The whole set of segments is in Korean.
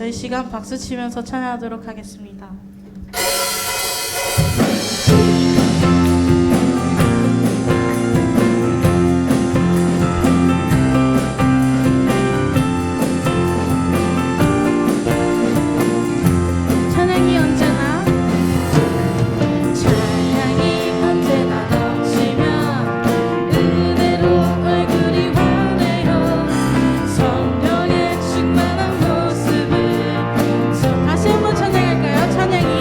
저희 시간 박수 치면서 찬양하도록 하겠습니다. 다시 한번 찬양할까요? 찬양이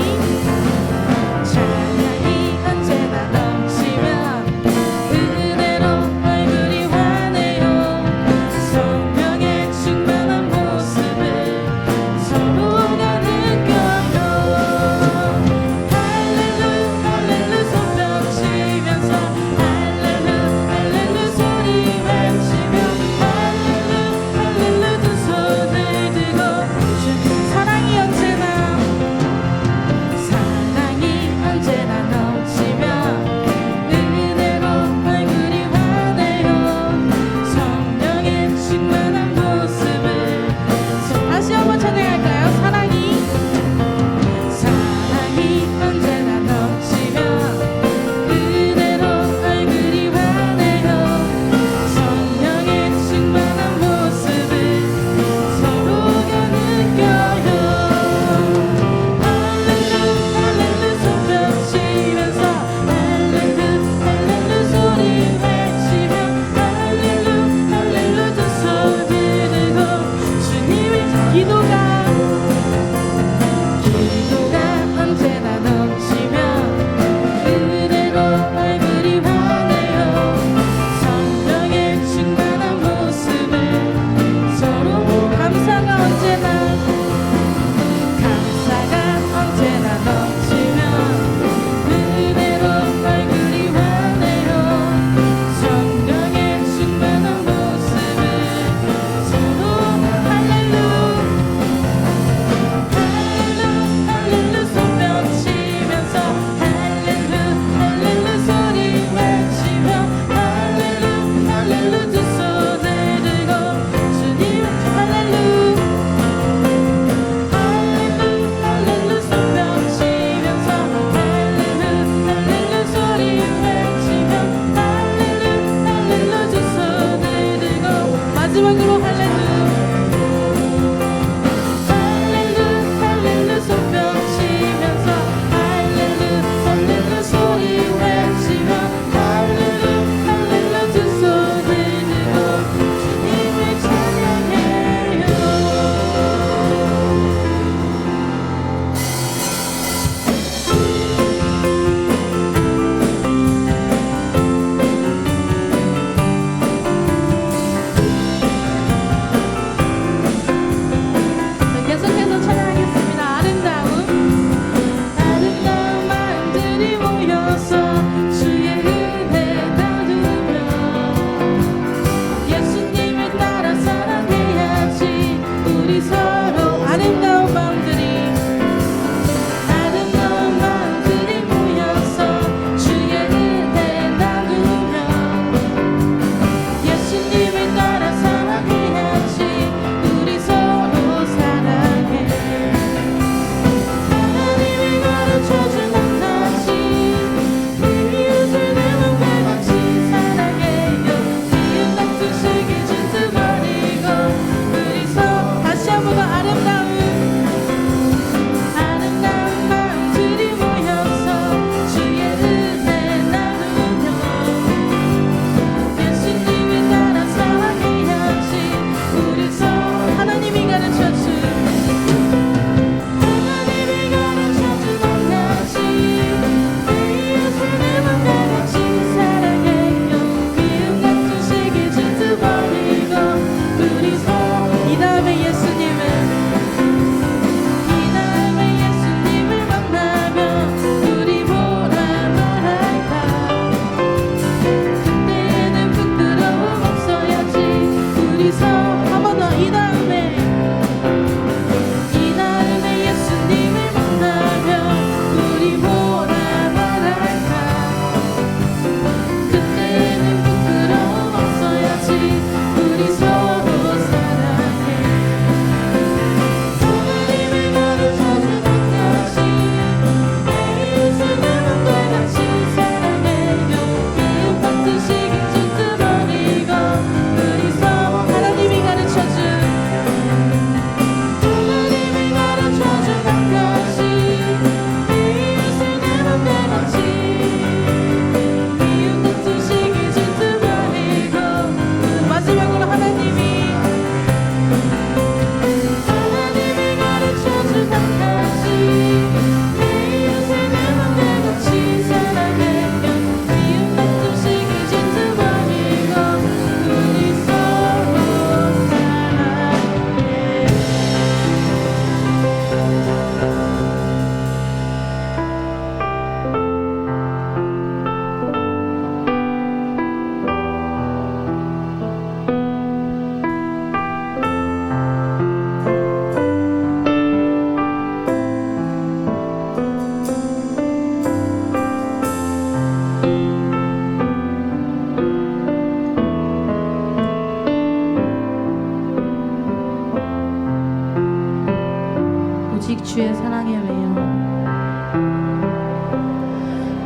오직 주의 사랑에 매여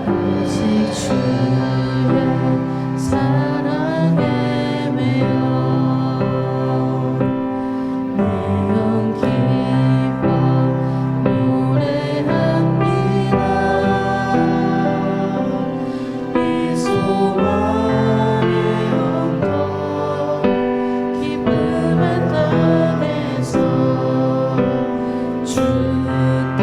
오직 주의 사랑에 매여 내 연기와 노래합니다. 이 소망의 언덕 기쁨의 땅에서 주께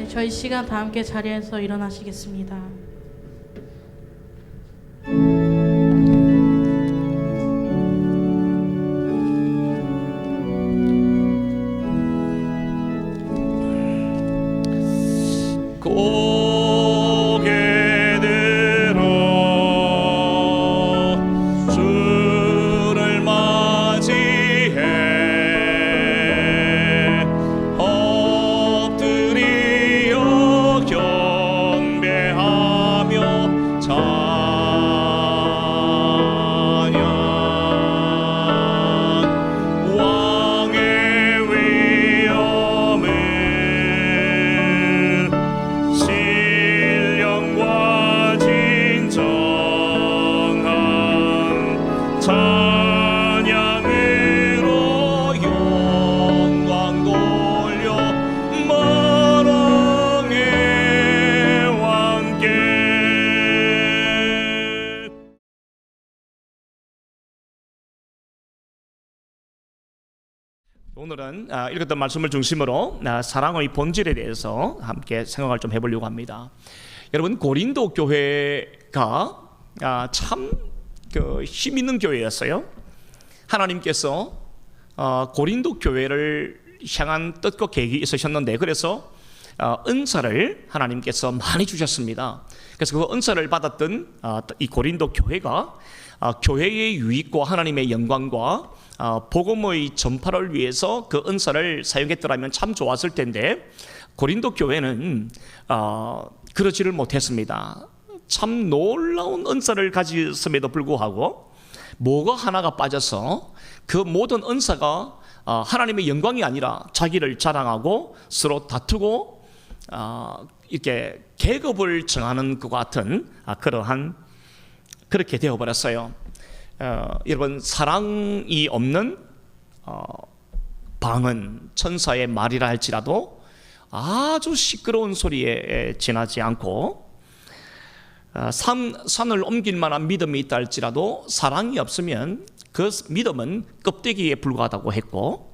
저희 시간 다 함께 자리에서 일어나시겠습니다. 고개 들어 주를 맞이해 엎드리어 경배하며 찬양 왕의 위엄을 신령과 진정한 찬양으로 영광 돌려 만왕의 왕께. 오늘은 읽었던 말씀을 중심으로 사랑의 본질에 대해서 함께 생각을 좀 해보려고 합니다. 여러분, 고린도 교회가 참 힘 있는 교회였어요. 하나님께서 고린도 교회를 향한 뜻과 계획이 있으셨는데, 그래서 은사를 하나님께서 많이 주셨습니다. 그래서 그 은사를 받았던 이 고린도 교회가 교회의 유익과 하나님의 영광과 복음의 전파를 위해서 그 은사를 사용했더라면 참 좋았을 텐데, 고린도 교회는 그러지를 못했습니다. 참 놀라운 은사를 가졌음에도 불구하고 뭐가 하나가 빠져서 그 모든 은사가 하나님의 영광이 아니라 자기를 자랑하고 서로 다투고 이렇게 계급을 정하는 것 같은 그렇게 되어버렸어요. 여러분, 사랑이 없는 방은 천사의 말이라 할지라도 아주 시끄러운 소리에 지나지 않고, 산을 옮길 만한 믿음이 있다 할지라도 사랑이 없으면 그 믿음은 껍데기에 불과하다고 했고,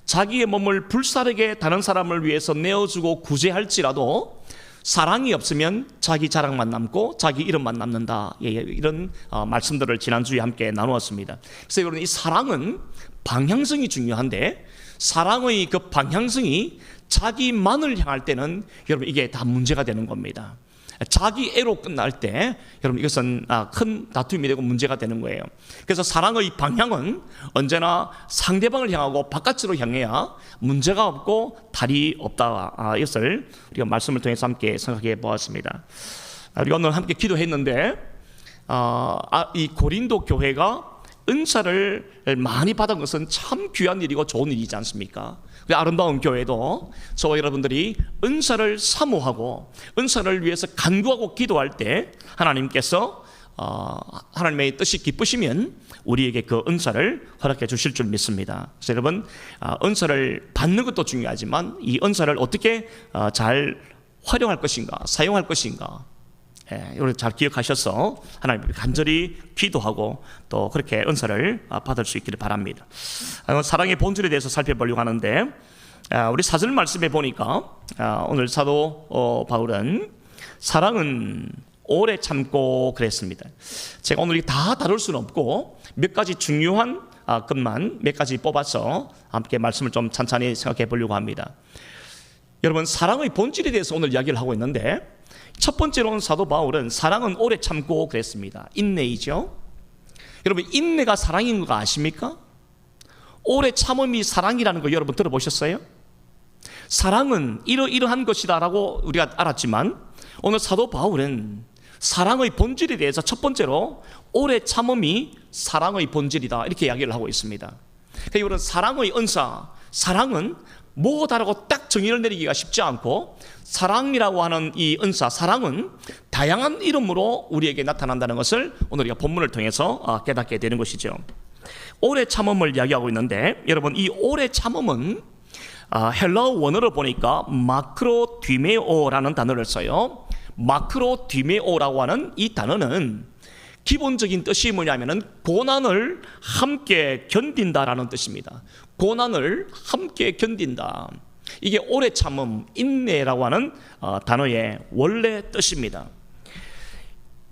자기의 몸을 불사르게 다른 사람을 위해서 내어주고 구제할지라도 사랑이 없으면 자기 자랑만 남고 자기 이름만 남는다. 이런 말씀들을 지난주에 함께 나누었습니다. 그래서 여러분, 이 사랑은 방향성이 중요한데, 사랑의 그 방향성이 자기만을 향할 때는 여러분 이게 다 문제가 되는 겁니다. 자기 애로 끝날 때 여러분 이것은 큰 다툼이 되고 문제가 되는 거예요. 그래서 사랑의 방향은 언제나 상대방을 향하고 바깥으로 향해야 문제가 없고 탈이 없다. 이것을 우리가 말씀을 통해서 함께 생각해 보았습니다. 우리가 오늘 함께 기도했는데 이 고린도 교회가 은사를 많이 받은 것은 참 귀한 일이고 좋은 일이지 않습니까? 우리 아름다운 교회도 저와 여러분들이 은사를 사모하고 은사를 위해서 간구하고 기도할 때 하나님께서 하나님의 뜻이 기쁘시면 우리에게 그 은사를 허락해 주실 줄 믿습니다. 그래서 여러분, 은사를 받는 것도 중요하지만 이 은사를 어떻게 잘 활용할 것인가, 사용할 것인가, 이걸 잘 기억하셔서 하나님께 간절히 기도하고 또 그렇게 은사를 받을 수 있기를 바랍니다. 사랑의 본질에 대해서 살펴보려고 하는데, 우리 사절 말씀에 보니까 오늘 사도 바울은 사랑은 오래 참고 그랬습니다. 제가 오늘 다 다룰 수는 없고 몇 가지 중요한 것만 몇 가지 뽑아서 함께 말씀을 좀 찬찬히 생각해 보려고 합니다. 여러분, 사랑의 본질에 대해서 오늘 이야기를 하고 있는데, 첫 번째로는 사도 바울은 사랑은 오래 참고 그랬습니다. 인내이죠. 여러분, 인내가 사랑인 거 아십니까? 오래 참음이 사랑이라는 거 여러분 들어보셨어요? 사랑은 이러한 것이다라고 우리가 알았지만, 오늘 사도 바울은 사랑의 본질에 대해서 첫 번째로 오래 참음이 사랑의 본질이다 이렇게 이야기를 하고 있습니다. 그러니까 이거는 사랑의 은사, 사랑은 뭐다라고 딱 정의를 내리기가 쉽지 않고, 사랑이라고 하는 이 은사, 사랑은 다양한 이름으로 우리에게 나타난다는 것을 오늘 우리가 본문을 통해서 깨닫게 되는 것이죠. 오래 참음을 이야기하고 있는데, 여러분, 이 오래 참음은 헬라어 원어를 보니까 마크로디메오라는 단어를 써요. 마크로디메오라고 하는 이 단어는 기본적인 뜻이 뭐냐면은 고난을 함께 견딘다라는 뜻입니다. 고난을 함께 견딘다. 이게 오래 참음, 인내라고 하는 단어의 원래 뜻입니다.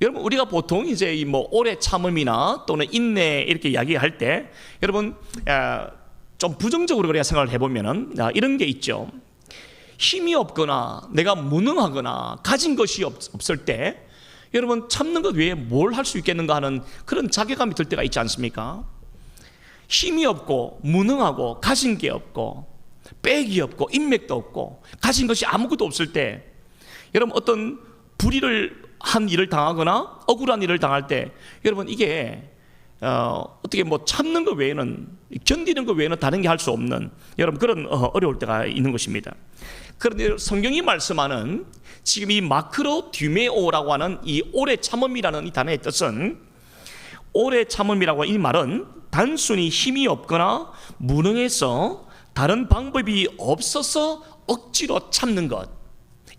여러분, 우리가 보통 이제 뭐 오래 참음이나 또는 인내 이렇게 이야기할 때 여러분 좀 부정적으로 우리가 생각을 해보면은 이런 게 있죠. 힘이 없거나 내가 무능하거나 가진 것이 없을 때 여러분 참는 것 외에 뭘 할 수 있겠는가 하는 그런 자괴감이 들 때가 있지 않습니까? 힘이 없고 무능하고 가진 게 없고 빽이 없고 인맥도 없고 가진 것이 아무것도 없을 때 여러분 어떤 불의를 한 일을 당하거나 억울한 일을 당할 때 여러분 이게 어떻게 뭐 참는 것 외에는 견디는 것 외에는 다른 게 할 수 없는 여러분 그런 어려울 때가 있는 것입니다. 그런데 성경이 말씀하는 지금 이 마크로디메오라고 하는 이 오래 참음이라는 이 단어의 뜻은 오래 참음이라고 이 말은 단순히 힘이 없거나 무능해서 다른 방법이 없어서 억지로 참는 것,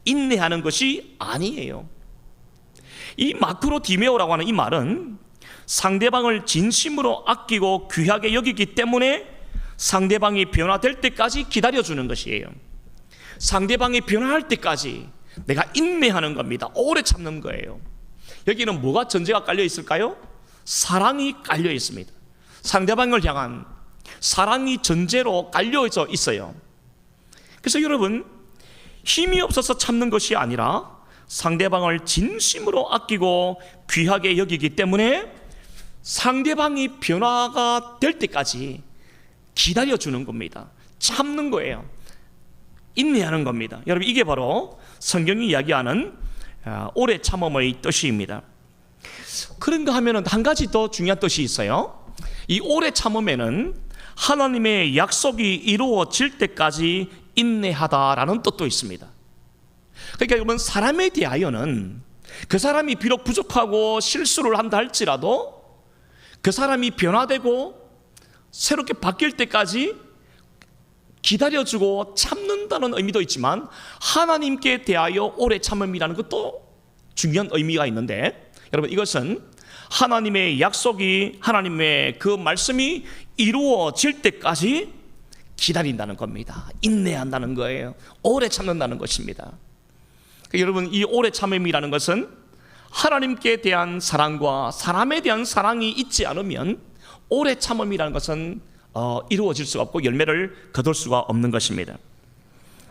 인내하는 것이 아니에요. 이 마크로디메오라고 하는 이 말은 상대방을 진심으로 아끼고 귀하게 여기기 때문에 상대방이 변화될 때까지 기다려주는 것이에요. 상대방이 변화할 때까지 내가 인내하는 겁니다. 오래 참는 거예요. 여기는 뭐가 전제가 깔려 있을까요? 사랑이 깔려 있습니다. 상대방을 향한 사랑이 전제로 깔려져 있어요. 그래서 여러분 힘이 없어서 참는 것이 아니라 상대방을 진심으로 아끼고 귀하게 여기기 때문에 상대방이 변화가 될 때까지 기다려주는 겁니다. 참는 거예요. 인내하는 겁니다. 여러분 이게 바로 성경이 이야기하는 오래 참음의 뜻입니다. 그런가 하면은 한 가지 더 중요한 뜻이 있어요. 이 오래 참음에는 하나님의 약속이 이루어질 때까지 인내하다라는 뜻도 있습니다. 그러니까 여러분 사람에 대하여는 그 사람이 비록 부족하고 실수를 한다 할지라도 그 사람이 변화되고 새롭게 바뀔 때까지 기다려주고 참는다는 의미도 있지만 하나님께 대하여 오래 참음이라는 것도 중요한 의미가 있는데 여러분 이것은 하나님의 약속이 하나님의 그 말씀이 이루어질 때까지 기다린다는 겁니다. 인내한다는 거예요. 오래 참는다는 것입니다. 여러분 이 오래 참음이라는 것은 하나님께 대한 사랑과 사람에 대한 사랑이 있지 않으면 오래 참음이라는 것은 이루어질 수가 없고 열매를 거둘 수가 없는 것입니다.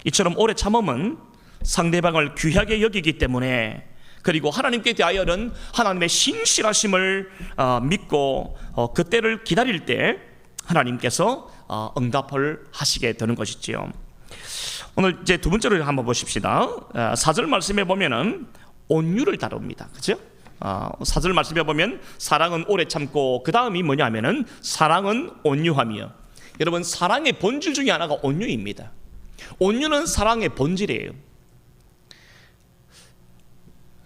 이처럼 오래 참음은 상대방을 귀하게 여기기 때문에 그리고 하나님께 대하여는 하나님의 신실하심을 믿고 그때를 기다릴 때 하나님께서 응답을 하시게 되는 것이지요. 오늘 이제 두 번째로 한번 보십시다. 4절 말씀에 보면은 온유를 다룹니다. 그렇죠? 4절 말씀에 보면 사랑은 오래 참고 그 다음이 뭐냐면은 사랑은 온유하며 여러분 사랑의 본질 중에 하나가 온유입니다. 온유는 사랑의 본질이에요.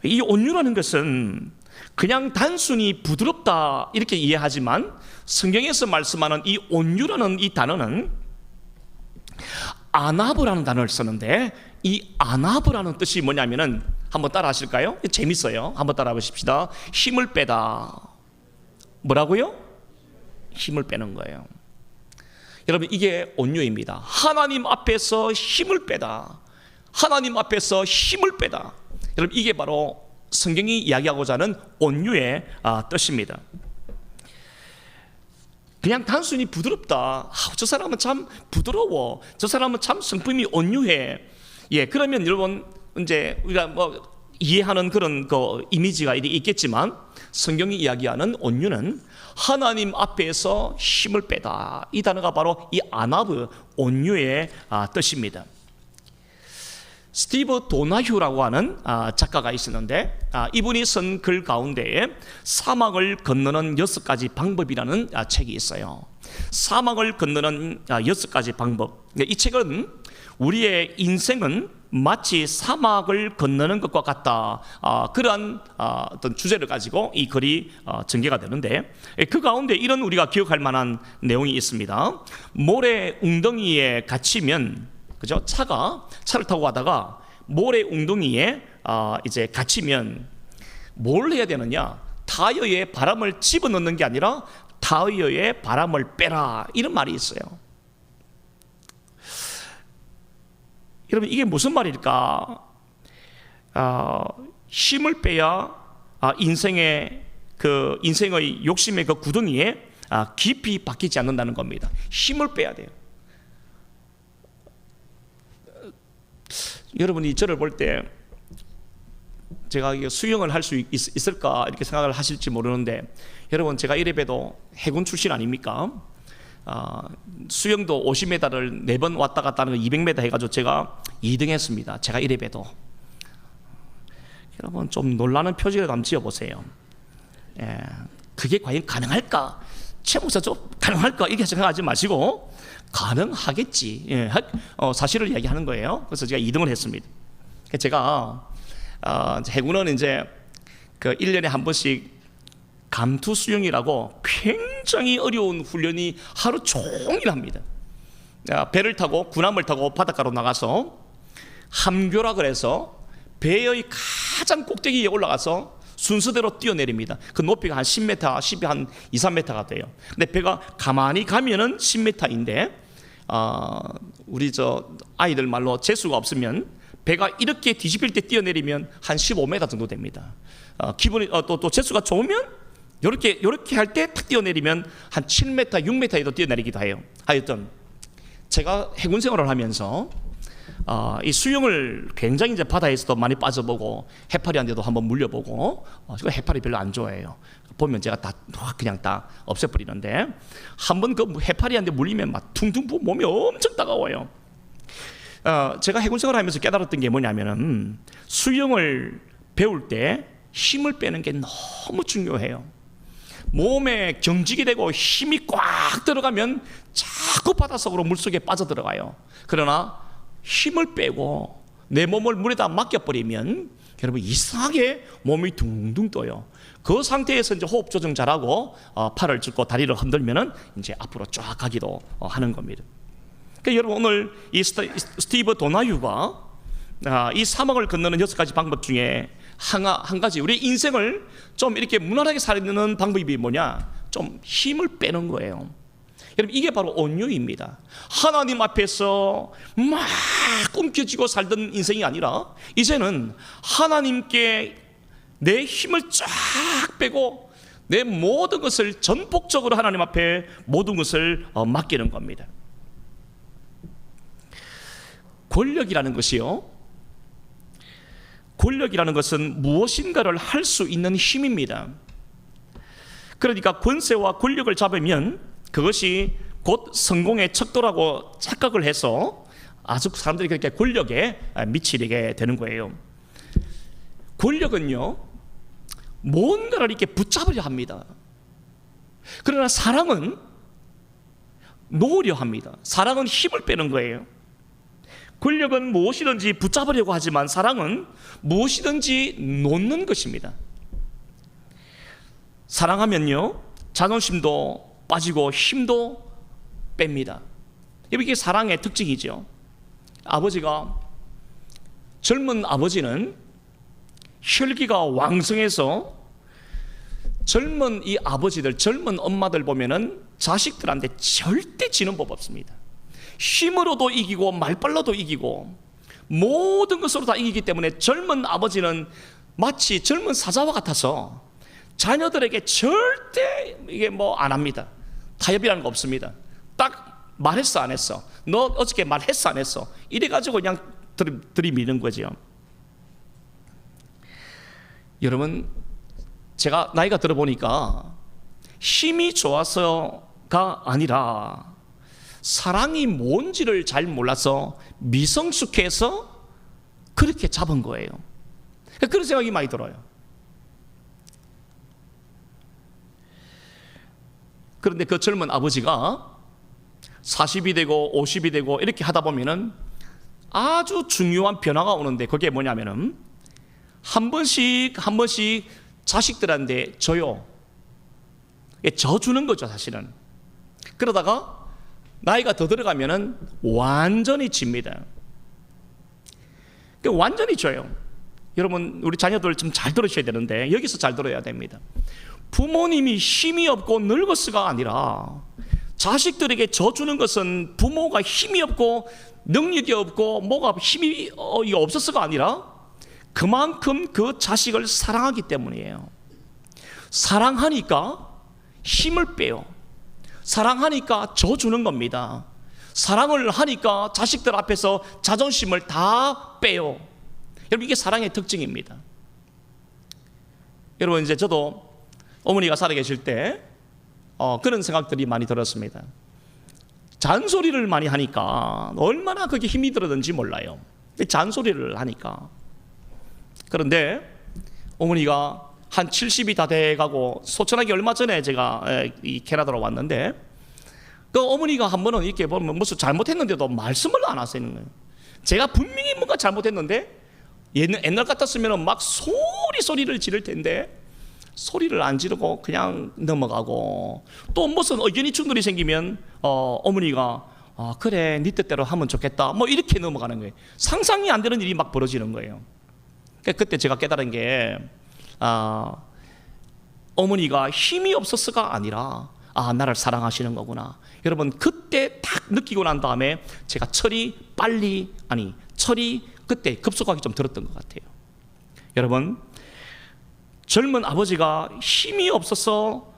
이 온유라는 것은 그냥 단순히 부드럽다 이렇게 이해하지만 성경에서 말씀하는 이 온유라는 이 단어는 아나브라는 단어를 쓰는데 이 아나브라는 뜻이 뭐냐면은 한번 따라 하실까요? 재밌어요. 한번 따라 보십시다. 힘을 빼다. 뭐라고요? 힘을 빼는 거예요. 여러분 이게 온유입니다. 하나님 앞에서 힘을 빼다. 하나님 앞에서 힘을 빼다. 여러분 이게 바로 성경이 이야기하고자 하는 온유의 뜻입니다. 그냥 단순히 부드럽다. 저 사람은 참 부드러워. 저 사람은 참 성품이 온유해. 예, 그러면 여러분 이제 우리가 뭐 이해하는 그런 그 이미지가 있겠지만 성경이 이야기하는 온유는 하나님 앞에서 힘을 빼다. 이 단어가 바로 이 아나브 온유의 뜻입니다. 스티브 도나휴라고 하는 작가가 있었는데 이분이 쓴 글 가운데에 사막을 건너는 6가지 방법이라는 책이 있어요. 사막을 건너는 6가지 방법. 이 책은 우리의 인생은 마치 사막을 건너는 것과 같다. 그러한 어떤 주제를 가지고 이 글이 전개가 되는데 그 가운데 이런 우리가 기억할 만한 내용이 있습니다. 모래 웅덩이에 갇히면 그죠? 차를 타고 가다가 모래 웅덩이에 이제 갇히면 뭘 해야 되느냐? 타이어에 바람을 집어넣는 게 아니라 타이어에 바람을 빼라, 이런 말이 있어요. 여러분, 이게 무슨 말일까? 힘을 빼야 인생의 욕심의 그 구덩이에 깊이 박히지 않는다는 겁니다. 힘을 빼야 돼요. 여러분이 저를 볼 때 제가 수영을 할 수 있을까 이렇게 생각을 하실지 모르는데, 여러분, 제가 이래봬도 해군 출신 아닙니까? 수영도 50m를 4번 왔다 갔다 하는 거 200m 해가지고 제가 2등 했습니다. 제가 이래봬도. 여러분, 좀 놀라는 표정을 한번 지어보세요. 그게 과연 가능할까? 최 목사 좀 가능할까? 이렇게 생각하지 마시고 가능하겠지. 사실을 이야기하는 거예요. 그래서 제가 2등을 했습니다. 제가 해군은 이제 그 1년에 한 번씩 감투 수영이라고 굉장히 어려운 훈련이 하루 종일 합니다. 배를 타고, 군함을 타고 바닷가로 나가서 함교라 그래서 배의 가장 꼭대기에 올라가서 순서대로 뛰어내립니다. 그 높이가 한 10m, 10이 한 2, 3m가 돼요. 근데 배가 가만히 가면은 10m인데 우리 아이들 말로 재수가 없으면 배가 이렇게 뒤집힐 때 뛰어내리면 한 15m 정도 됩니다. 기분이 또 재수가 좋으면 요렇게 할 때 탁 뛰어내리면 한 7m, 6m에도 뛰어내리기도 해요. 하여튼 제가 해군 생활을 하면서 이 수영을 굉장히 이제 바다에서도 많이 빠져보고 해파리한테도 한번 물려보고, 제가 해파리 별로 안 좋아해요. 보면 제가 그냥 다 없애버리는데, 한번 그 해파리한테 물리면 막 퉁퉁 부어 몸이 엄청 따가워요. 제가 해군 생활을 하면서 깨달았던 게 뭐냐면은, 수영을 배울 때 힘을 빼는 게 너무 중요해요. 몸에 경직이 되고 힘이 꽉 들어가면 자꾸 바닷속으로 물속에 빠져들어가요. 그러나 힘을 빼고 내 몸을 물에다 맡겨버리면 여러분, 이상하게 몸이 둥둥 떠요. 그 상태에서 이제 호흡 조정 잘하고 팔을 짚고 다리를 흔들면은 이제 앞으로 쫙 가기도 하는 겁니다. 그러니까 여러분, 오늘 이 스티브 도나유가 이 사막을 건너는 6가지 방법 중에 한 가지, 우리 인생을 좀 이렇게 무난하게 살리는 방법이 뭐냐? 좀 힘을 빼는 거예요. 여러분, 이게 바로 온유입니다. 하나님 앞에서 막 꿈켜쥐고 살던 인생이 아니라, 이제는 하나님께 내 힘을 쫙 빼고 내 모든 것을 전폭적으로 하나님 앞에 모든 것을 맡기는 겁니다. 권력이라는 것이요, 권력이라는 것은 무엇인가를 할 수 있는 힘입니다. 그러니까 권세와 권력을 잡으면 그것이 곧 성공의 척도라고 착각을 해서 아주 사람들이 그렇게 권력에 미치게 되는 거예요. 권력은요, 뭔가를 이렇게 붙잡으려 합니다. 그러나 사랑은 놓으려 합니다. 사랑은 힘을 빼는 거예요. 권력은 무엇이든지 붙잡으려고 하지만 사랑은 무엇이든지 놓는 것입니다. 사랑하면요, 자존심도 빠지고 힘도 뺍니다. 이게 사랑의 특징이죠. 젊은 아버지는 혈기가 왕성해서 젊은 이 아버지들, 젊은 엄마들 보면은 자식들한테 절대 지는 법 없습니다. 힘으로도 이기고 말빨로도 이기고 모든 것으로 다 이기기 때문에 젊은 아버지는 마치 젊은 사자와 같아서 자녀들에게 절대 이게 안 합니다. 타협이라는 거 없습니다. 딱 말했어 안 했어, 너 어저께 말했어 안 했어, 이래가지고 그냥 들이미는 거죠. 여러분, 제가 나이가 들어보니까 힘이 좋아서가 아니라 사랑이 뭔지를 잘 몰라서 미성숙해서 그렇게 잡은 거예요. 그런 생각이 많이 들어요. 그런데 그 젊은 아버지가 40이 되고 50이 되고 이렇게 하다 보면은 아주 중요한 변화가 오는데, 그게 뭐냐면은 한 번씩 자식들한테 줘요. 저 주는 거죠, 사실은. 그러다가 나이가 더 들어가면은 완전히 집니다. 완전히 져요. 여러분, 우리 자녀들 좀 잘 들으셔야 되는데, 여기서 잘 들어야 됩니다. 부모님이 힘이 없고 늙었어가 아니라 자식들에게 져주는 것은 부모가 힘이 없고 능력이 없고 뭐가 힘이 없었어가 아니라 그만큼 그 자식을 사랑하기 때문이에요. 사랑하니까 힘을 빼요. 사랑하니까 져주는 겁니다. 사랑을 하니까 자식들 앞에서 자존심을 다 빼요. 여러분, 이게 사랑의 특징입니다. 여러분, 이제 저도 어머니가 살아계실 때 그런 생각들이 많이 들었습니다. 잔소리를 많이 하니까 얼마나 그게 힘이 들었는지 몰라요. 잔소리를 하니까. 그런데 어머니가 한 70이 다 돼가고 소천하기 얼마 전에 제가 이 캐나다로 왔는데, 그 어머니가 한 번은 이렇게 보면 무슨 잘못했는데도 말씀을 안 하시는 거예요. 제가 분명히 뭔가 잘못했는데 옛날 같았으면 막 소리를 지를 텐데 소리를 안 지르고 그냥 넘어가고, 또 무슨 의견이 충돌이 생기면 어머니가 그래 네 뜻대로 하면 좋겠다 뭐 이렇게 넘어가는 거예요. 상상이 안 되는 일이 막 벌어지는 거예요. 그때 제가 깨달은 게 어머니가 힘이 없었어가 아니라 나를 사랑하시는 거구나. 여러분, 그때 딱 느끼고 난 다음에 제가 철이 그때 급속하게 좀 들었던 것 같아요. 여러분, 젊은 아버지가 힘이 없어서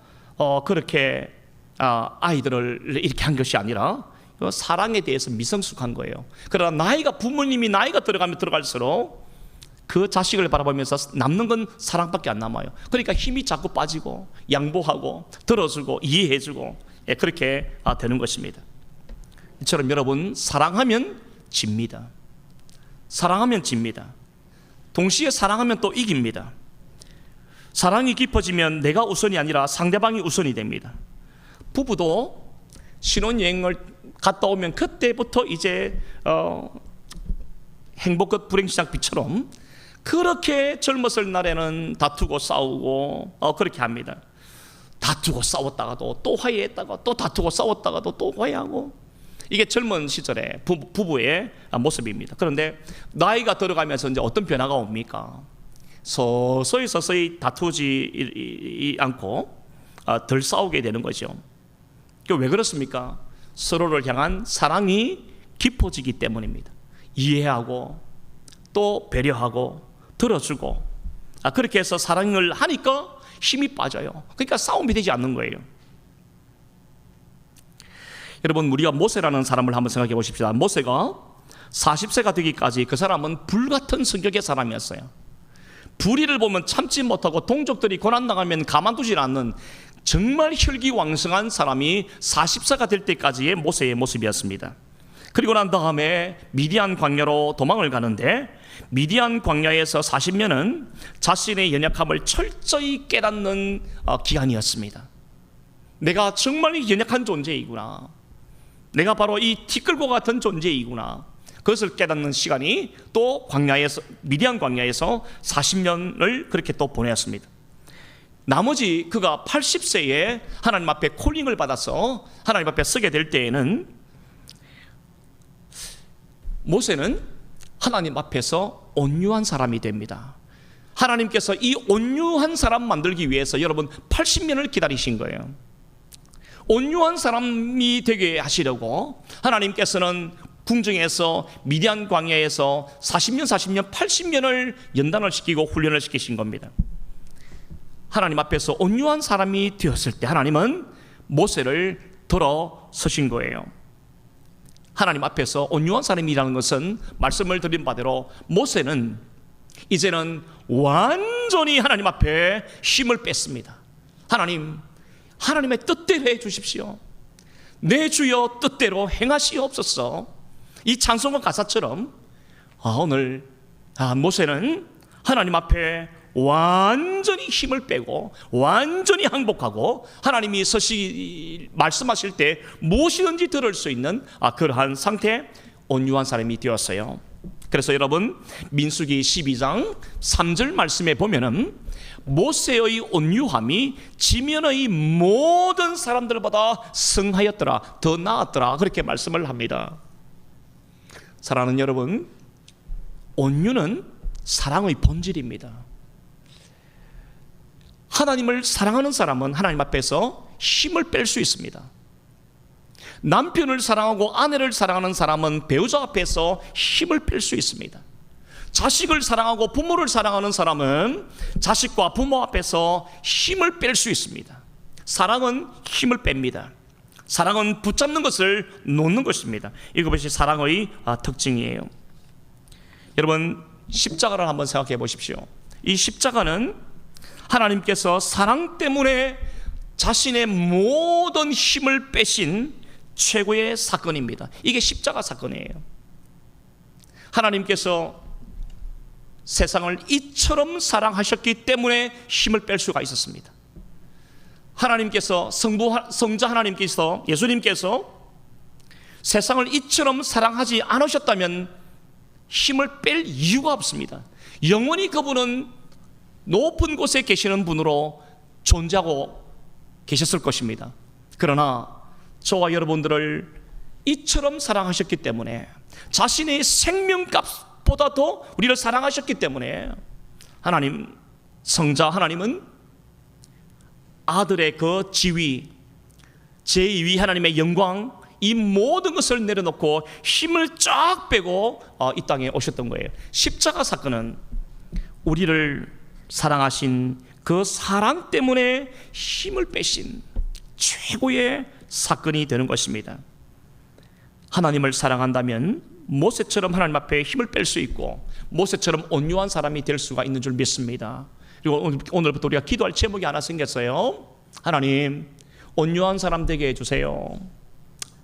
그렇게 아이들을 이렇게 한 것이 아니라 사랑에 대해서 미성숙한 거예요. 그러나 부모님이 나이가 들어갈수록 그 자식을 바라보면서 남는 건 사랑밖에 안 남아요. 그러니까 힘이 자꾸 빠지고 양보하고 들어주고 이해해주고 그렇게 되는 것입니다. 이처럼 여러분, 사랑하면 집니다. 사랑하면 집니다. 동시에 사랑하면 또 이깁니다. 사랑이 깊어지면 내가 우선이 아니라 상대방이 우선이 됩니다. 부부도 신혼여행을 갔다 오면 그때부터 이제 행복 끝 불행 시작 빛처럼 그렇게 젊었을 날에는 다투고 싸우고 그렇게 합니다. 다투고 싸웠다가도 또 화해했다가 또 다투고 싸웠다가도 또 화해하고, 이게 젊은 시절의 부부의 모습입니다. 그런데 나이가 들어가면서 이제 어떤 변화가 옵니까? 서서히 다투지 않고 덜 싸우게 되는 거죠. 왜 그렇습니까? 서로를 향한 사랑이 깊어지기 때문입니다. 이해하고 또 배려하고 들어주고 그렇게 해서 사랑을 하니까 힘이 빠져요. 그러니까 싸움이 되지 않는 거예요. 여러분, 우리가 모세라는 사람을 한번 생각해 보십시다. 모세가 40세가 되기까지 그 사람은 불같은 성격의 사람이었어요. 불의를 보면 참지 못하고 동족들이 고난당하면 가만두질 않는 정말 혈기왕성한 사람이 40세가 될 때까지의 모세의 모습이었습니다. 그리고 난 다음에 미디안 광야로 도망을 가는데, 미디안 광야에서 40년은 자신의 연약함을 철저히 깨닫는 기간이었습니다. 내가 정말 연약한 존재이구나, 내가 바로 이 티끌과 같은 존재이구나, 그것을 깨닫는 시간이 또 미디안 광야에서 40년을 그렇게 또 보내었습니다. 나머지 그가 80세에 하나님 앞에 콜링을 받아서 하나님 앞에 서게 될 때에는 모세는 하나님 앞에서 온유한 사람이 됩니다. 하나님께서 이 온유한 사람 만들기 위해서 여러분 80년을 기다리신 거예요. 온유한 사람이 되게 하시려고 하나님께서는 궁정에서 미디안 광야에서 40년 80년을 연단을 시키고 훈련을 시키신 겁니다. 하나님 앞에서 온유한 사람이 되었을 때 하나님은 모세를 들어서신 거예요. 하나님 앞에서 온유한 사람이라는 것은 말씀을 드린 바대로 모세는 이제는 완전히 하나님 앞에 힘을 뺐습니다. 하나님의 뜻대로 해 주십시오. 내 주여 뜻대로 행하시옵소서. 이 찬송가 가사처럼 오늘 모세는 하나님 앞에 완전히 힘을 빼고 완전히 항복하고 하나님이 말씀하실 때 무엇이든지 들을 수 있는 그러한 상태, 온유한 사람이 되었어요. 그래서 여러분 민수기 12장 3절 말씀에 보면은 모세의 온유함이 지면의 모든 사람들보다 승하였더라, 더 나았더라, 그렇게 말씀을 합니다. 사랑하는 여러분, 온유는 사랑의 본질입니다. 하나님을 사랑하는 사람은 하나님 앞에서 힘을 뺄 수 있습니다. 남편을 사랑하고 아내를 사랑하는 사람은 배우자 앞에서 힘을 뺄 수 있습니다. 자식을 사랑하고 부모를 사랑하는 사람은 자식과 부모 앞에서 힘을 뺄 수 있습니다. 사랑은 힘을 뺍니다. 사랑은 붙잡는 것을 놓는 것입니다. 이것이 사랑의 특징이에요. 여러분, 십자가를 한번 생각해 보십시오. 이 십자가는 하나님께서 사랑 때문에 자신의 모든 힘을 빼신 최고의 사건입니다. 이게 십자가 사건이에요. 하나님께서 세상을 이처럼 사랑하셨기 때문에 힘을 뺄 수가 있었습니다. 하나님께서 성자 하나님께서 예수님께서 세상을 이처럼 사랑하지 않으셨다면 힘을 뺄 이유가 없습니다. 영원히 그분은 높은 곳에 계시는 분으로 존재하고 계셨을 것입니다. 그러나 저와 여러분들을 이처럼 사랑하셨기 때문에, 자신의 생명값보다도 우리를 사랑하셨기 때문에 하나님, 성자 하나님은 아들의 그 지위, 제2위 하나님의 영광, 이 모든 것을 내려놓고 힘을 쫙 빼고 이 땅에 오셨던 거예요. 십자가 사건은 우리를 사랑하신 그 사랑 때문에 힘을 빼신 최고의 사건이 되는 것입니다. 하나님을 사랑한다면 모세처럼 하나님 앞에 힘을 뺄 수 있고 모세처럼 온유한 사람이 될 수가 있는 줄 믿습니다. 그리고 오늘부터 우리가 기도할 제목이 하나 생겼어요. 하나님, 온유한 사람 되게 해주세요.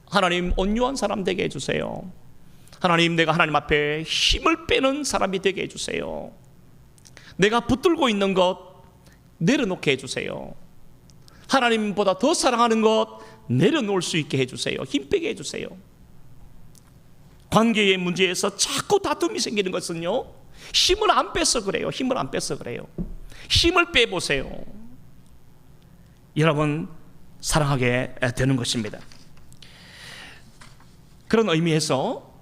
하나님, 온유한 사람 되게 해주세요. 하나님, 내가 하나님 앞에 힘을 빼는 사람이 되게 해주세요. 내가 붙들고 있는 것 내려놓게 해주세요. 하나님보다 더 사랑하는 것 내려놓을 수 있게 해주세요. 힘 빼게 해주세요. 관계의 문제에서 자꾸 다툼이 생기는 것은요, 힘을 안 빼서 그래요. 힘을 안 빼서 그래요. 힘을 빼보세요. 여러분, 사랑하게 되는 것입니다. 그런 의미에서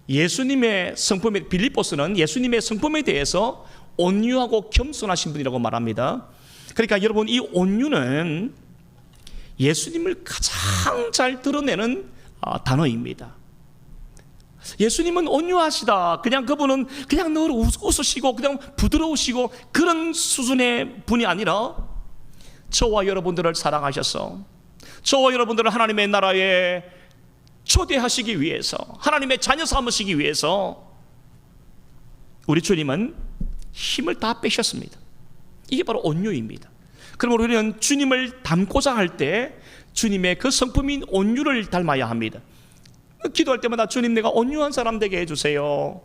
예수님의 성품에, 빌립보서는 예수님의 성품에 대해서 온유하고 겸손하신 분이라고 말합니다. 그러니까 여러분, 이 온유는 예수님을 가장 잘 드러내는 단어입니다. 예수님은 온유하시다. 그냥 그분은 그냥 늘 웃으시고 그냥 부드러우시고 그런 수준의 분이 아니라 저와 여러분들을 사랑하셔서 저와 여러분들을 하나님의 나라에 초대하시기 위해서, 하나님의 자녀 삼으시기 위해서 우리 주님은 힘을 다 빼셨습니다. 이게 바로 온유입니다. 그럼 우리는 주님을 닮고자 할 때 주님의 그 성품인 온유를 닮아야 합니다. 기도할 때마다 주님, 내가 온유한 사람 되게 해주세요.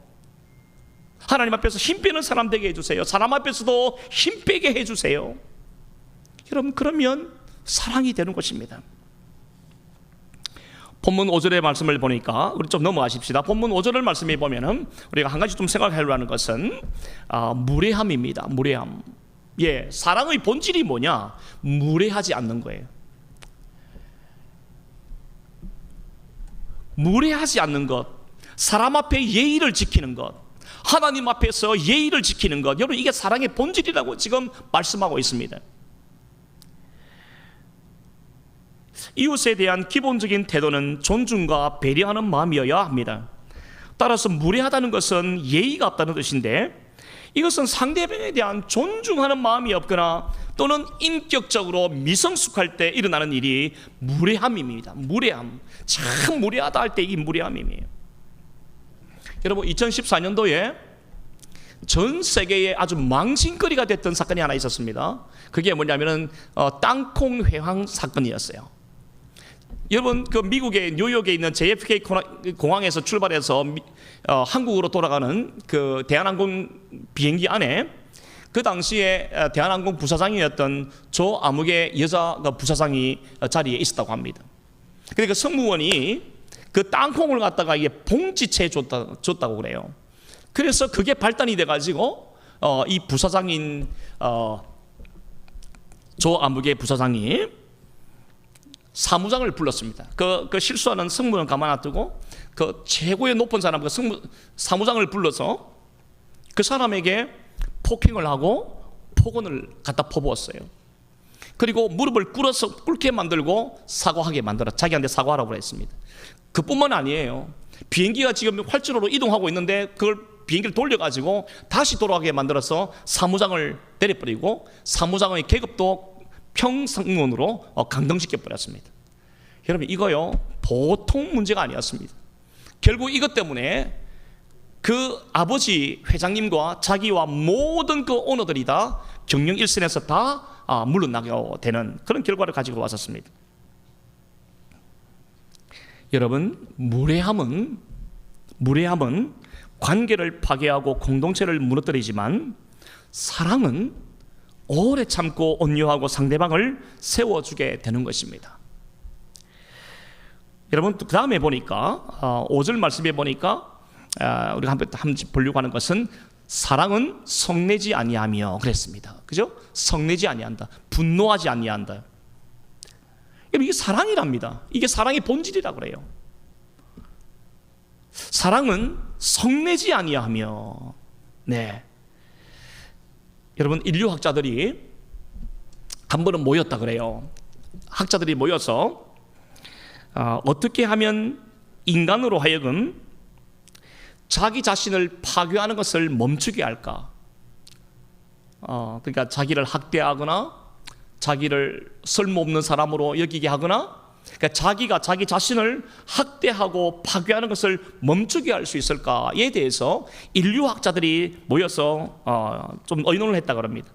하나님 앞에서 힘 빼는 사람 되게 해주세요. 사람 앞에서도 힘 빼게 해주세요. 여러분, 그러면 사랑이 되는 것입니다. 본문 5절의 말씀을 보니까 우리 좀 넘어가십시다. 본문 5절의 말씀에 보면은 우리가 한 가지 좀 생각하려고 하는 것은 무례함입니다. 무례함. 예, 사랑의 본질이 뭐냐? 무례하지 않는 거예요. 무례하지 않는 것, 사람 앞에 예의를 지키는 것, 하나님 앞에서 예의를 지키는 것, 여러분, 이게 사랑의 본질이라고 지금 말씀하고 있습니다. 이웃에 대한 기본적인 태도는 존중과 배려하는 마음이어야 합니다. 따라서 무례하다는 것은 예의가 없다는 뜻인데, 이것은 상대방에 대한 존중하는 마음이 없거나 또는 인격적으로 미성숙할 때 일어나는 일이 무례함입니다. 무례함. 참 무례하다 할 때 이 무례함이에요. 여러분, 2014년도에 전 세계에 아주 망신거리가 됐던 사건이 하나 있었습니다. 그게 뭐냐면은 땅콩 회항 사건이었어요. 여러분, 그 미국의 뉴욕에 있는 JFK 공항에서 출발해서 한국으로 돌아가는 그 대한항공 비행기 안에 그 당시에 대한항공 부사장이었던 조 아무개 여자 부사장이 자리에 있었다고 합니다. 그러니까 승무원이 그 땅콩을 갖다가 이게 봉지채에 줬다고 그래요. 그래서 그게 발단이 돼가지고 이 부사장인 조아무개 부사장이 사무장을 불렀습니다. 그 실수하는 승무원 가만 놔두고 그 최고의 높은 사람, 사무장을 불러서 그 사람에게 폭행을 하고 폭언을 갖다 퍼부었어요. 그리고 무릎을 꿇게 만들고 사과하게 만들어 자기한테 사과하라고 했습니다. 그뿐만 아니에요. 비행기가 지금 활주로로 이동하고 있는데 그걸 비행기를 돌려가지고 다시 돌아가게 만들어서 사무장을 때려버리고 사무장의 계급도 평상무원으로 강등시켜 버렸습니다. 여러분, 이거요 보통 문제가 아니었습니다. 결국 이것 때문에 그 아버지 회장님과 자기와 모든 그 오너들이 다 경영 일선에서 다 물러나게 되는 그런 결과를 가지고 왔었습니다. 여러분, 무례함은 관계를 파괴하고 공동체를 무너뜨리지만 사랑은 오래 참고 온유하고 상대방을 세워주게 되는 것입니다. 여러분, 그 다음에 보니까 5절 말씀에 보니까 우리가 한번 보려고 하는 것은 사랑은 성내지 아니하며 그랬습니다. 그죠? 성내지 아니한다. 분노하지 아니한다. 이게 사랑이랍니다. 이게 사랑의 본질이라 그래요. 사랑은 성내지 아니하며. 네. 여러분, 인류학자들이 한 번은 모였다 그래요. 학자들이 모여서 어떻게 하면 인간으로 하여금 자기 자신을 파괴하는 것을 멈추게 할까? 그러니까 자기를 학대하거나 자기를 쓸모없는 사람으로 여기게 하거나, 그러니까 자기가 자기 자신을 학대하고 파괴하는 것을 멈추게 할 수 있을까에 대해서 인류학자들이 모여서 좀 의논을 했다 그럽니다.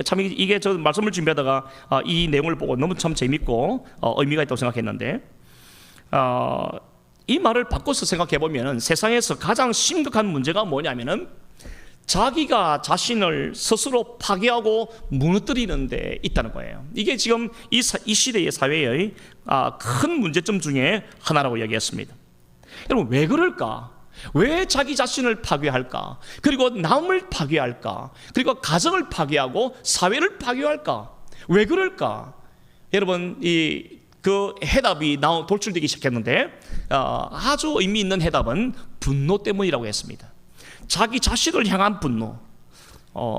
참 이게 저 말씀을 준비하다가 이 내용을 보고 너무 참 재밌고 의미가 있다고 생각했는데, 이 말을 바꿔서 생각해 보면 세상에서 가장 심각한 문제가 뭐냐면은 자기가 자신을 스스로 파괴하고 무너뜨리는 데 있다는 거예요. 이게 지금 이 시대의 사회의 큰 문제점 중에 하나라고 얘기했습니다. 여러분, 왜 그럴까? 왜 자기 자신을 파괴할까? 그리고 남을 파괴할까? 그리고 가정을 파괴하고 사회를 파괴할까? 왜 그럴까? 여러분, 그 해답이 돌출되기 시작했는데 아주 의미 있는 해답은 분노 때문이라고 했습니다. 자기 자신을 향한 분노,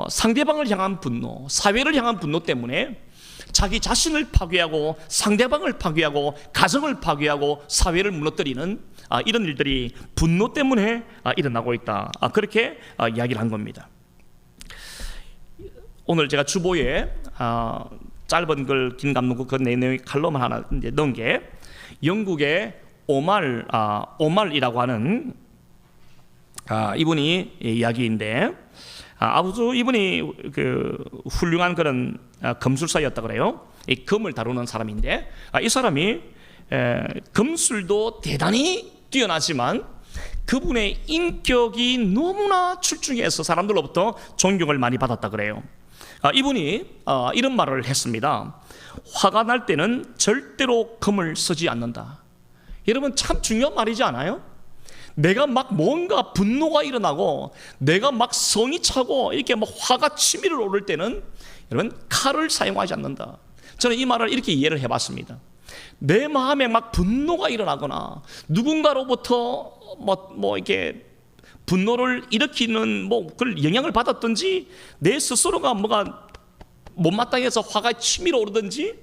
상대방을 향한 분노, 사회를 향한 분노 때문에 자기 자신을 파괴하고 상대방을 파괴하고 가정을 파괴하고 사회를 무너뜨리는 이런 일들이 분노 때문에 일어나고 있다. 그렇게 이야기를 한 겁니다. 오늘 제가 주보에 짧은 글, 긴 감독 그 내용의 칼럼을 하나 넣은 게 영국의 오말이라고 하는 이분이 이야기인데, 아주 이분이 그 훌륭한 그런 검술사였다 그래요. 이 검을 다루는 사람인데, 이 사람이 검술도 대단히 뛰어나지만 그분의 인격이 너무나 출중해서 사람들로부터 존경을 많이 받았다 그래요. 이분이 이런 말을 했습니다. 화가 날 때는 절대로 검을 쓰지 않는다. 여러분, 참 중요한 말이지 않아요? 내가 막 뭔가 분노가 일어나고 내가 막 성이 차고 이렇게 막 화가 치밀어 오를 때는 여러분, 칼을 사용하지 않는다. 저는 이 말을 이렇게 이해를 해봤습니다. 내 마음에 막 분노가 일어나거나 누군가로부터 뭐 이렇게 분노를 일으키는 그걸 영향을 받았든지 내 스스로가 뭐가 못마땅해서 화가 치밀어 오르든지,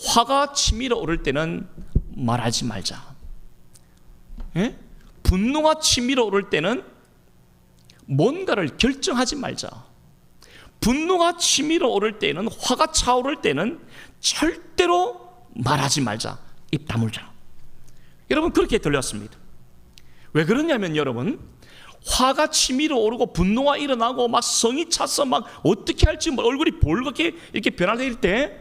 화가 치밀어 오를 때는 말하지 말자. 예? 분노가 치밀어 오를 때는 뭔가를 결정하지 말자. 분노가 치밀어 오를 때는, 화가 차오를 때는 절대로 말하지 말자. 입 다물자. 여러분, 그렇게 들렸습니다. 왜 그러냐면 여러분, 화가 치밀어 오르고 분노가 일어나고 막 성이 차서 막 어떻게 할지 얼굴이 볼겋게 이렇게 변화될 때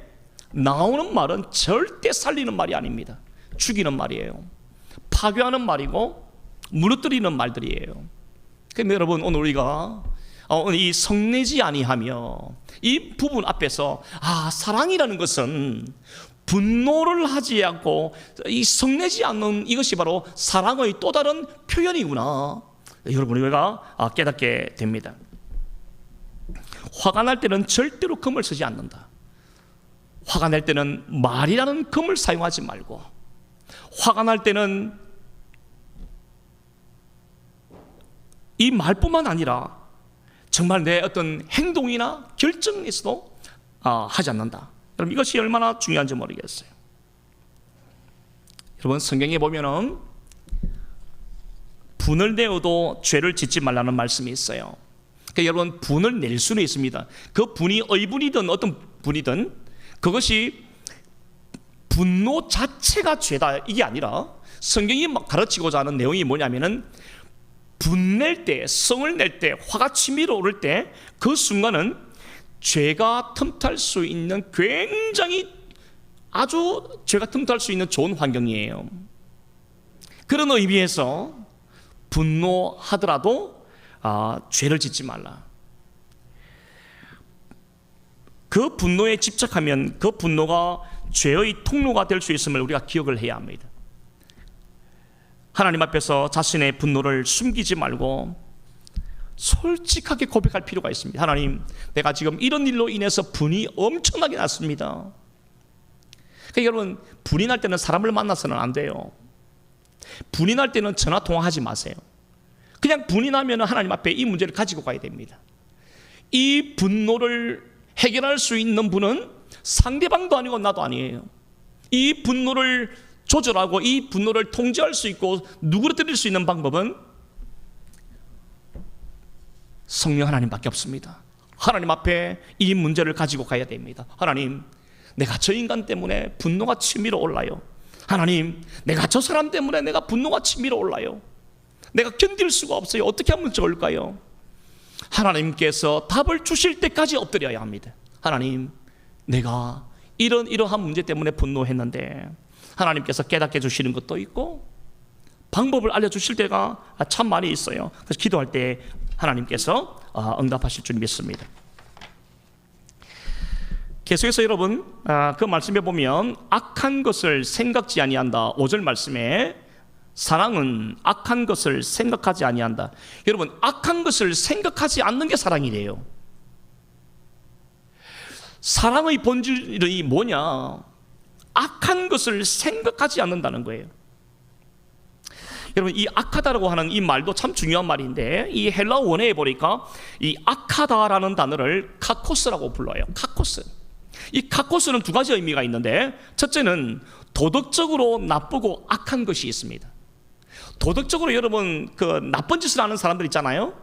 나오는 말은 절대 살리는 말이 아닙니다. 죽이는 말이에요. 파괴하는 말이고 무너뜨리는 말들이에요. 그럼 여러분, 오늘 우리가 이 성내지 아니하며 이 부분 앞에서 사랑이라는 것은 분노를 하지 않고 이 성내지 않는 이것이 바로 사랑의 또 다른 표현이구나. 여러분 우리가 깨닫게 됩니다. 화가 날 때는 절대로 금을 쓰지 않는다. 화가 날 때는 말이라는 금을 사용하지 말고, 화가 날 때는 이 말뿐만 아니라 정말 내 어떤 행동이나 결정에서도 하지 않는다. 여러분 이것이 얼마나 중요한지 모르겠어요. 여러분 성경에 보면은 분을 내어도 죄를 짓지 말라는 말씀이 있어요. 그러니까 여러분 분을 낼 수는 있습니다. 그 분이 의분이든 어떤 분이든 그것이 분노 자체가 죄다 이게 아니라 성경이 가르치고자 하는 내용이 뭐냐면은 분낼 때, 성을 낼 때, 화가 치밀어 오를 때 그 순간은 죄가 틈탈 수 있는 굉장히 아주 죄가 틈탈 수 있는 좋은 환경이에요. 그런 의미에서 분노하더라도 죄를 짓지 말라. 그 분노에 집착하면 그 분노가 죄의 통로가 될 수 있음을 우리가 기억을 해야 합니다. 하나님 앞에서 자신의 분노를 숨기지 말고 솔직하게 고백할 필요가 있습니다. 하나님, 내가 지금 이런 일로 인해서 분이 엄청나게 났습니다. 그러니까 여러분, 분이 날 때는 사람을 만나서는 안 돼요. 분이 날 때는 전화 통화하지 마세요. 그냥 분이 나면 하나님 앞에 이 문제를 가지고 가야 됩니다. 이 분노를 해결할 수 있는 분은 상대방도 아니고 나도 아니에요. 이 분노를 조절하고 이 분노를 통제할 수 있고 누그러뜨릴 수 있는 방법은 성령 하나님밖에 없습니다. 하나님 앞에 이 문제를 가지고 가야 됩니다. 하나님, 내가 저 인간 때문에 분노가 치밀어 올라요. 하나님, 내가 저 사람 때문에 내가 분노가 치밀어 올라요. 내가 견딜 수가 없어요. 어떻게 하면 좋을까요? 하나님께서 답을 주실 때까지 엎드려야 합니다. 하나님, 내가 이러한 문제 때문에 분노했는데 하나님께서 깨닫게 해주시는 것도 있고 방법을 알려주실 때가 참 많이 있어요. 그래서 기도할 때 하나님께서 응답하실 줄 믿습니다. 계속해서 여러분 그 말씀에 보면 악한 것을 생각지 아니한다. 5절 말씀에 사랑은 악한 것을 생각하지 아니한다. 여러분, 악한 것을 생각하지 않는 게 사랑이래요. 사랑의 본질이 뭐냐? 악한 것을 생각하지 않는다는 거예요. 여러분, 이 악하다라고 하는 이 말도 참 중요한 말인데 이 헬라어 원어에 보니까 이 악하다라는 단어를 카코스라고 불러요. 카코스. 이 카코스는 두 가지 의미가 있는데 첫째는 도덕적으로 나쁘고 악한 것이 있습니다. 도덕적으로 여러분 그 나쁜 짓을 하는 사람들 있잖아요.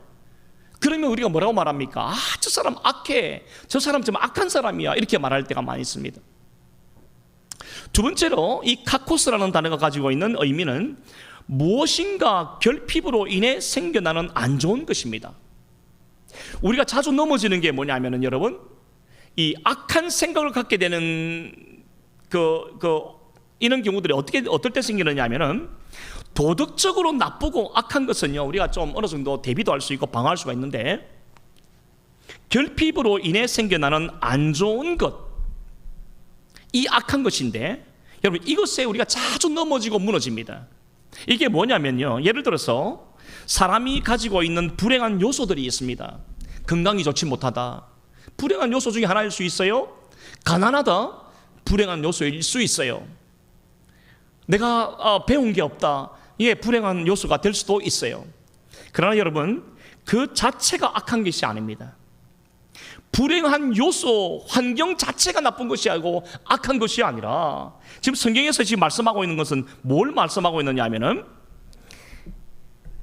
그러면 우리가 뭐라고 말합니까? 저 사람 악해. 저 사람 좀 악한 사람이야. 이렇게 말할 때가 많이 있습니다. 두 번째로 이 카코스라는 단어가 가지고 있는 의미는 무엇인가 결핍으로 인해 생겨나는 안 좋은 것입니다. 우리가 자주 넘어지는 게 뭐냐면은 여러분, 이 악한 생각을 갖게 되는 이런 경우들이 어떨 때 생기느냐 하면은 도덕적으로 나쁘고 악한 것은요, 우리가 좀 어느 정도 대비도 할 수 있고 방어할 수가 있는데 결핍으로 인해 생겨나는 안 좋은 것, 이 악한 것인데 여러분 이것에 우리가 자주 넘어지고 무너집니다. 이게 뭐냐면요, 예를 들어서 사람이 가지고 있는 불행한 요소들이 있습니다. 건강이 좋지 못하다, 불행한 요소 중에 하나일 수 있어요. 가난하다, 불행한 요소일 수 있어요. 내가 배운 게 없다, 이게 불행한 요소가 될 수도 있어요. 그러나 여러분, 그 자체가 악한 것이 아닙니다. 불행한 요소, 환경 자체가 나쁜 것이 아니고 악한 것이 아니라 지금 성경에서 지금 말씀하고 있는 것은 뭘 말씀하고 있느냐 하면은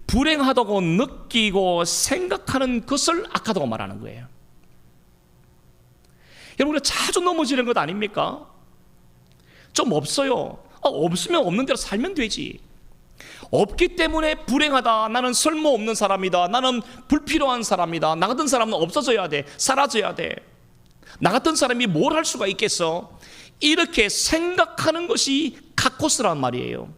불행하다고 느끼고 생각하는 것을 악하다고 말하는 거예요. 여러분, 우리가 자주 넘어지는 것 아닙니까? 좀 없어요. 없으면 없는 대로 살면 되지. 없기 때문에 불행하다, 나는 쓸모없는 사람이다, 나는 불필요한 사람이다, 나 같은 사람은 없어져야 돼, 사라져야 돼, 나 같은 사람이 뭘 할 수가 있겠어, 이렇게 생각하는 것이 카코스란 말이에요.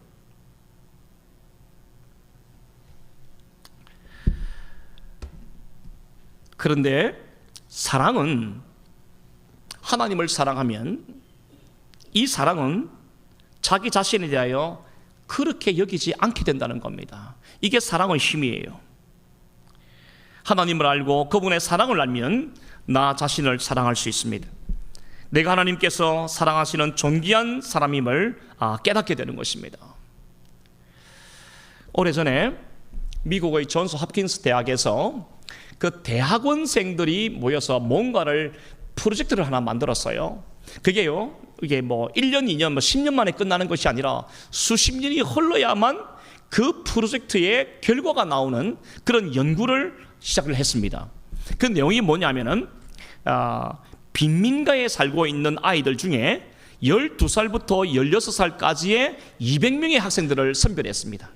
그런데 사랑은, 하나님을 사랑하면 이 사랑은 자기 자신에 대하여 그렇게 여기지 않게 된다는 겁니다. 이게 사랑의 힘이에요. 하나님을 알고 그분의 사랑을 알면 나 자신을 사랑할 수 있습니다. 내가 하나님께서 사랑하시는 존귀한 사람임을 깨닫게 되는 것입니다. 오래전에 미국의 존스 홉킨스 대학에서 그 대학원생들이 모여서 뭔가를 프로젝트를 하나 만들었어요. 그게요, 이게 뭐 1년, 2년, 10년 만에 끝나는 것이 아니라 수십 년이 흘러야만 그 프로젝트의 결과가 나오는 그런 연구를 시작을 했습니다. 그 내용이 뭐냐면은 빈민가에 살고 있는 아이들 중에 12살부터 16살까지의 200명의 학생들을 선별했습니다.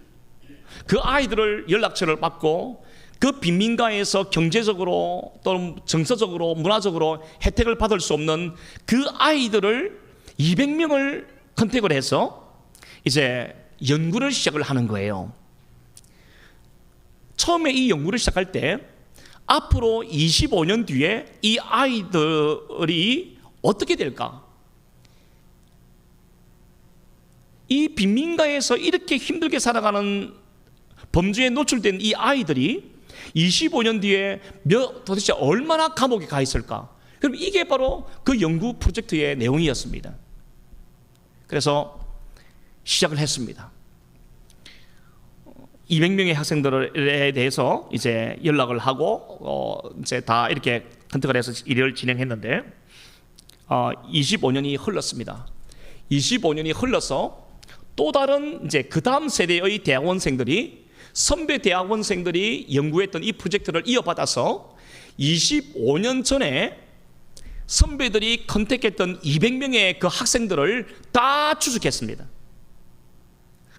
그 아이들을 연락처를 받고 그 빈민가에서 경제적으로 또는 정서적으로 문화적으로 혜택을 받을 수 없는 그 아이들을 200명을 컨택을 해서 이제 연구를 시작을 하는 거예요. 처음에 이 연구를 시작할 때 앞으로 25년 뒤에 이 아이들이 어떻게 될까? 이 빈민가에서 이렇게 힘들게 살아가는 범죄에 노출된 이 아이들이 25년 뒤에 도대체 얼마나 감옥에 가 있을까? 그럼 이게 바로 그 연구 프로젝트의 내용이었습니다. 그래서 시작을 했습니다. 200명의 학생들에 대해서 이제 연락을 하고 이제 다 이렇게 컨택을 해서 일을 진행했는데 25년이 흘렀습니다. 25년이 흘러서 또 다른 이제 그 다음 세대의 대학원생들이 선배 대학원생들이 연구했던 이 프로젝트를 이어받아서 25년 전에 선배들이 컨택했던 200명의 그 학생들을 다 추적했습니다.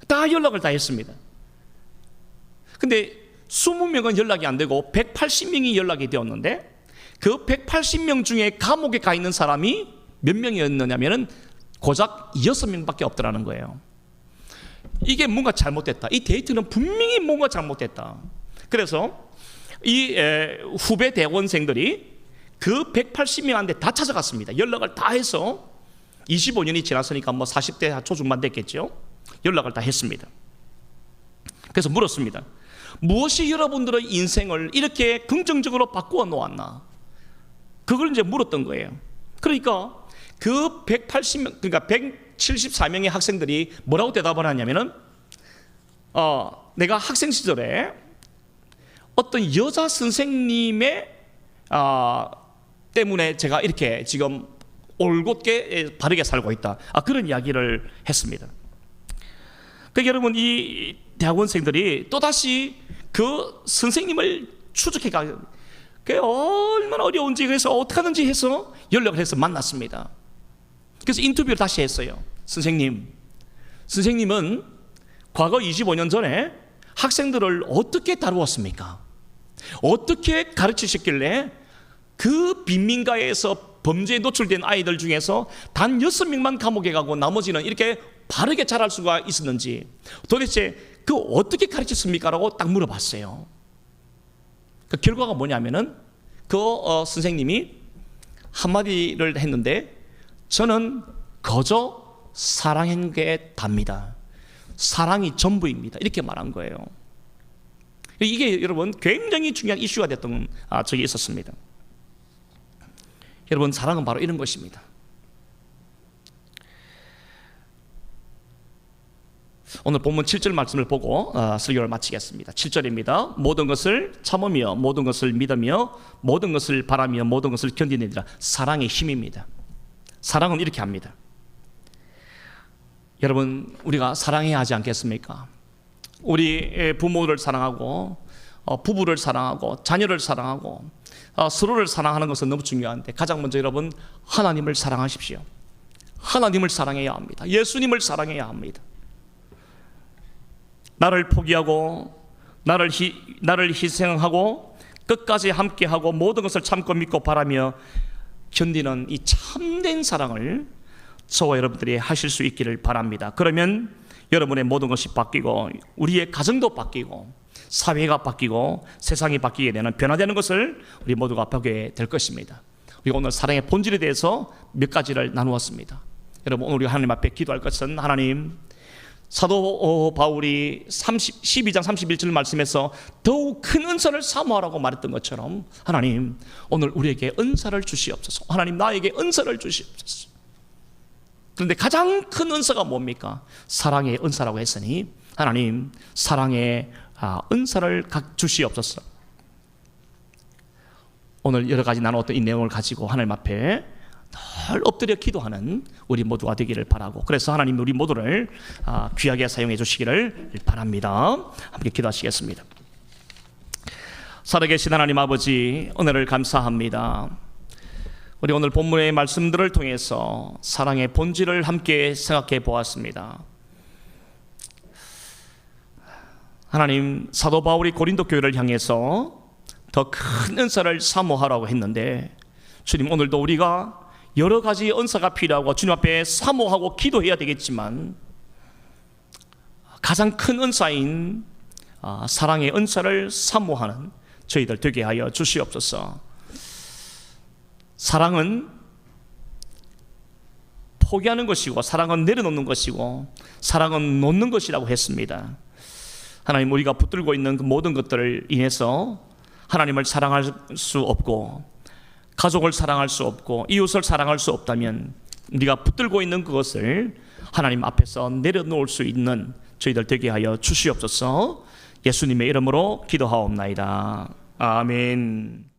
다 연락을 다 했습니다. 근데 20명은 연락이 안 되고 180명이 연락이 되었는데 그 180명 중에 감옥에 가 있는 사람이 몇 명이었느냐면은 고작 6명밖에 없더라는 거예요. 이게 뭔가 잘못됐다. 이 데이터는 분명히 뭔가 잘못됐다. 그래서 이 후배 대학원생들이 그 180명한테 다 찾아갔습니다. 연락을 다 해서 25년이 지났으니까 뭐 40대 초중반 됐겠죠. 연락을 다 했습니다. 그래서 물었습니다. 무엇이 여러분들의 인생을 이렇게 긍정적으로 바꾸어 놓았나? 그걸 이제 물었던 거예요. 그러니까 그 180명, 그러니까 174명의 학생들이 뭐라고 대답을 하냐면은 내가 학생 시절에 어떤 여자 선생님의 때문에 제가 이렇게 지금 올곧게 바르게 살고 있다. 그런 이야기를 했습니다. 그러니까 여러분, 이 대학원생들이 또다시 그 선생님을 추적해가 그게 얼마나 어려운지, 그래서 어떻게 하는지 해서 연락을 해서 만났습니다. 그래서 인터뷰를 다시 했어요. 선생님은 과거 25년 전에 학생들을 어떻게 다루었습니까? 어떻게 가르치셨길래 그 빈민가에서 범죄에 노출된 아이들 중에서 단 6명만 감옥에 가고 나머지는 이렇게 바르게 자랄 수가 있었는지 도대체 그 어떻게 가르쳤습니까? 라고 딱 물어봤어요. 그 결과가 뭐냐면은 그 선생님이 한마디를 했는데, 저는 거저 사랑한 게 답니다. 사랑이 전부입니다. 이렇게 말한 거예요. 이게 여러분 굉장히 중요한 이슈가 됐던 적이 있었습니다. 여러분, 사랑은 바로 이런 것입니다. 오늘 본문 7절 말씀을 보고 설교를 마치겠습니다. 7절입니다. 모든 것을 참으며 모든 것을 믿으며 모든 것을 바라며 모든 것을 견디는 이라 사랑의 힘입니다. 사랑은 이렇게 합니다. 여러분, 우리가 사랑해야 하지 않겠습니까? 우리 부모를 사랑하고 부부를 사랑하고 자녀를 사랑하고 서로를 사랑하는 것은 너무 중요한데, 가장 먼저 여러분, 하나님을 사랑하십시오. 하나님을 사랑해야 합니다. 예수님을 사랑해야 합니다. 나를 포기하고 나를 희생하고 끝까지 함께하고 모든 것을 참고 믿고 바라며 견디는 이 참된 사랑을 저와 여러분들이 하실 수 있기를 바랍니다. 그러면 여러분의 모든 것이 바뀌고 우리의 가정도 바뀌고 사회가 바뀌고 세상이 바뀌게 되는, 변화되는 것을 우리 모두가 보게 될 것입니다. 우리가 오늘 사랑의 본질에 대해서 몇 가지를 나누었습니다. 여러분, 오늘 우리가 하나님 앞에 기도할 것은, 하나님, 사도 바울이 12장 31절 말씀에서 더욱 큰 은사를 사모하라고 말했던 것처럼 하나님 오늘 우리에게 은사를 주시옵소서. 하나님 나에게 은사를 주시옵소서. 그런데 가장 큰 은사가 뭡니까? 사랑의 은사라고 했으니 하나님 사랑의 은사를 주시옵소서. 오늘 여러 가지 나눴던 이 내용을 가지고 하나님 앞에 늘 엎드려 기도하는 우리 모두가 되기를 바라고, 그래서 하나님 우리 모두를 귀하게 사용해 주시기를 바랍니다. 함께 기도하시겠습니다. 살아계신 하나님 아버지, 은혜를 감사합니다. 우리 오늘 본문의 말씀들을 통해서 사랑의 본질을 함께 생각해 보았습니다. 하나님, 사도 바울이 고린도 교회를 향해서 더 큰 은사를 사모하라고 했는데, 주님 오늘도 우리가 여러 가지 은사가 필요하고 주님 앞에 사모하고 기도해야 되겠지만 가장 큰 은사인 사랑의 은사를 사모하는 저희들 되게 하여 주시옵소서. 사랑은 포기하는 것이고 사랑은 내려놓는 것이고 사랑은 놓는 것이라고 했습니다. 하나님, 우리가 붙들고 있는 그 모든 것들을 인해서 하나님을 사랑할 수 없고 가족을 사랑할 수 없고 이웃을 사랑할 수 없다면 우리가 붙들고 있는 그것을 하나님 앞에서 내려놓을 수 있는 저희들 되게 하여 주시옵소서. 예수님의 이름으로 기도하옵나이다. 아멘.